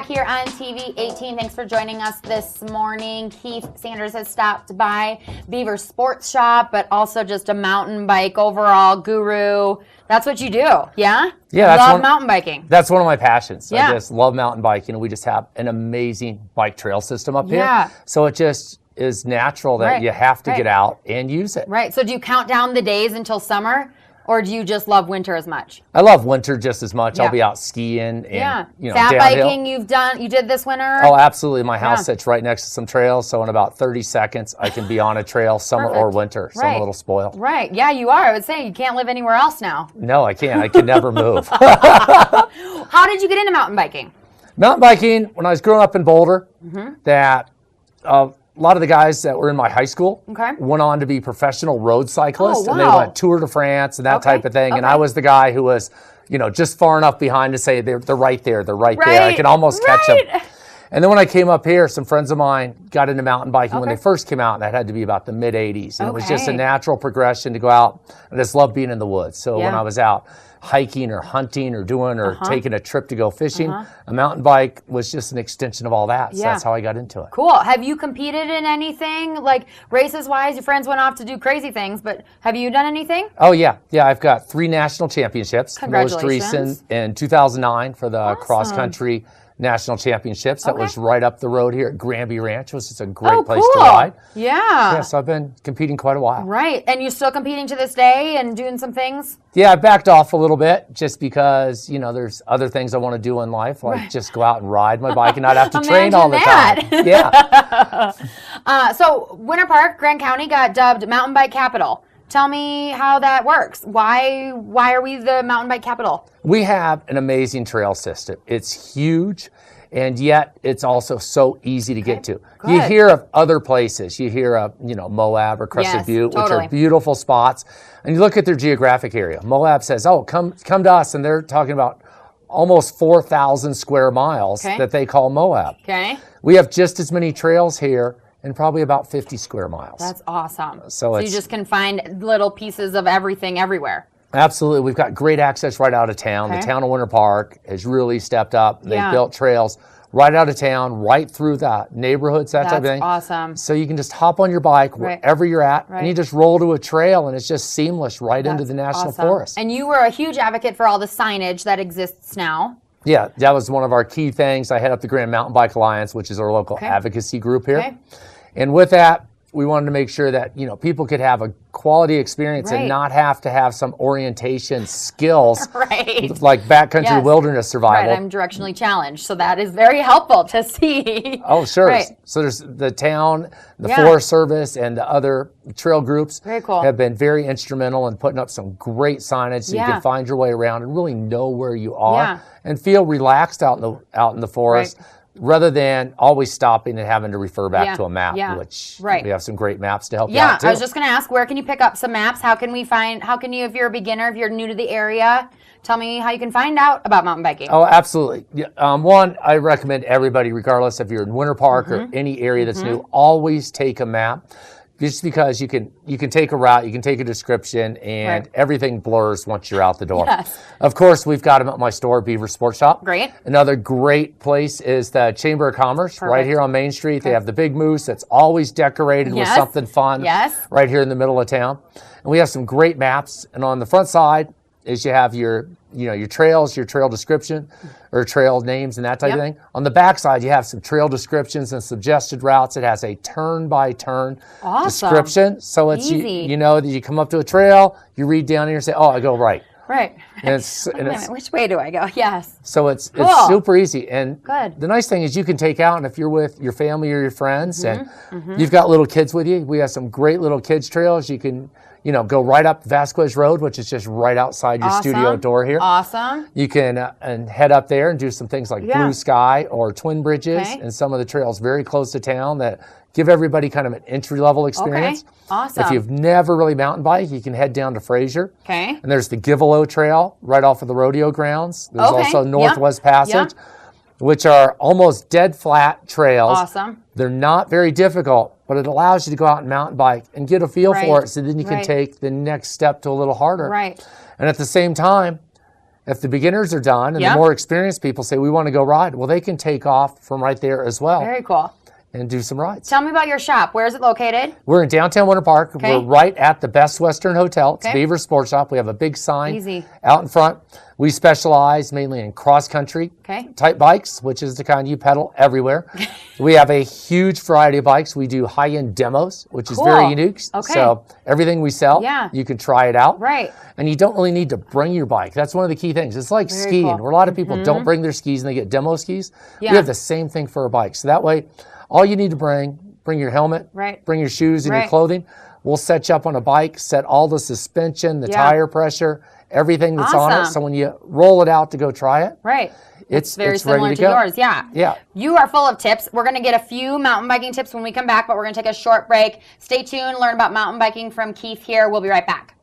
back here on TV 18. Thanks for joining us this morning. Keith Sanders has stopped by Beavers Sports Shop, but also just a mountain bike overall guru. That's what you do, yeah? Yeah, love mountain biking. That's one of my passions. Yeah. I just love mountain biking. We just have an amazing bike trail system up here. Yeah. So it just is natural that you have to get out and use it. Right. So do you count down the days until summer? Or do you just love winter as much? I love winter just as much. Yeah. I'll be out skiing and fat downhill. biking you did this winter? Oh, absolutely. My house sits right next to some trails, so in about 30 seconds I can be on a trail, summer or winter. So I'm a little spoiled. Right. Yeah, you are. I would say you can't live anywhere else now. No, I can't. I can never move. How did you get into mountain biking? Mountain biking, when I was growing up in Boulder, that a lot of the guys that were in my high school went on to be professional road cyclists, and they went Tour de France and that type of thing. And I was the guy who was, just far enough behind to say they're right there, they're right there. I can almost catch them. And then when I came up here, some friends of mine got into mountain biking when they first came out, and that had to be about the mid 80s. And it was just a natural progression to go out. I just love being in the woods. So when I was out hiking or hunting or taking a trip to go fishing, a mountain bike was just an extension of all that. So that's how I got into it. Cool. Have you competed in anything, like races-wise? Your friends went off to do crazy things, but have you done anything? Oh, yeah. Yeah, I've got 3 national championships. Congratulations. Most recent in 2009 for the cross-country national championships. That was right up the road here at Granby Ranch, which is a great place to ride. Yeah. So I've been competing quite a while. Right. And you're still competing to this day and doing some things? Yeah, I backed off a little bit just because, there's other things I want to do in life, like just go out and ride my bike and not have to train all the time. Yeah. So Winter Park, Grand County got dubbed Mountain Bike Capital. Tell me how that works. Why are we the mountain bike capital? We have an amazing trail system. It's huge, and yet it's also so easy to get to. Good. You hear of other places. You hear of, Moab or Crested Butte, which are beautiful spots. And you look at their geographic area. Moab says, come to us, and they're talking about almost 4,000 square miles that they call Moab. Okay. We have just as many trails here and probably about 50 square miles. That's awesome. So you just can find little pieces of everything everywhere. Absolutely. We've got great access right out of town. The town of Winter Park has really stepped up. They've built trails right out of town, right through the neighborhoods, that type of thing. That's awesome. So you can just hop on your bike wherever you're at, and you just roll to a trail, and it's just seamless right into the national forest. And you were a huge advocate for all the signage that exists now. Yeah, that was one of our key things. I head up the Grand Mountain Bike Alliance, which is our local advocacy group here. And with that, we wanted to make sure that, people could have a quality experience and not have to have some orientation skills like backcountry wilderness survival. Right, I'm directionally challenged, so that is very helpful to see. Oh, sure. So there's the town, the Forest Service, and the other trail groups have been very instrumental in putting up some great signage so you can find your way around and really know where you are and feel relaxed out in the forest. Rather than always stopping and having to refer back to a map, which we have some great maps to help you out too. I was just going to ask, where can you pick up some maps? How can you, if you're a beginner, if you're new to the area, tell me how you can find out about mountain biking. Oh, absolutely. One, I recommend everybody, regardless if you're in Winter Park or any area that's new, always take a map. Just because you can take a route, you can take a description, and everything blurs once you're out the door. Of course, we've got them at my store, Beavers Sports Shop. Great. Another great place is the Chamber of Commerce right here on Main Street. They have the big moose that's always decorated with something fun right here in the middle of town. And we have some great maps. And on the front side is you have your trails, your trail description, or trail names and that type of thing. On the back side, you have some trail descriptions and suggested routes. It has a turn-by-turn description. So it's easy. You know that you come up to a trail, you read down here and say, I go right. Right. And it's which way do I go? Yes. So it's super easy. And the nice thing is you can take out, and if you're with your family or your friends and you've got little kids with you, we have some great little kids trails. You can go right up Vasquez Road, which is just right outside your studio door here. Awesome. You can and head up there and do some things like Blue Sky or Twin Bridges and some of the trails very close to town that give everybody kind of an entry-level experience. Awesome. If you've never really mountain biked, you can head down to Fraser. And there's the Givelo Trail right off of the rodeo grounds. There's also Northwest Passage, which are almost dead flat trails. Awesome. They're not very difficult, but it allows you to go out and mountain bike and get a feel for it, so then you can take the next step to a little harder. Right. And at the same time, If the beginners are done and the more experienced people say, we want to go ride, well, they can take off from right there as well. Very cool. And do some rides. Tell me about your shop. Where is it located? We're in downtown Winter Park. Okay. We're right at the Best Western Hotel. It's Beavers Sports Shop. We have a big sign out in front. We specialize mainly in cross-country type bikes, which is the kind you pedal everywhere. We have a huge variety of bikes. We do high-end demos, which is very unique. So everything we sell, you can try it out. Right. And you don't really need to bring your bike. That's one of the key things. It's like skiing, where a lot of people don't bring their skis and they get demo skis. We have the same thing for our bikes. So that way, all you need to bring your helmet, bring your shoes and your clothing. We'll set you up on a bike, set all the suspension, the tire pressure, everything that's on it. So when you roll it out to go try it, it's very similar ready to go. yours. Yeah. You are full of tips. We're going to get a few mountain biking tips when we come back, but we're going to take a short break. Stay tuned, learn about mountain biking from Keith here. We'll be right back.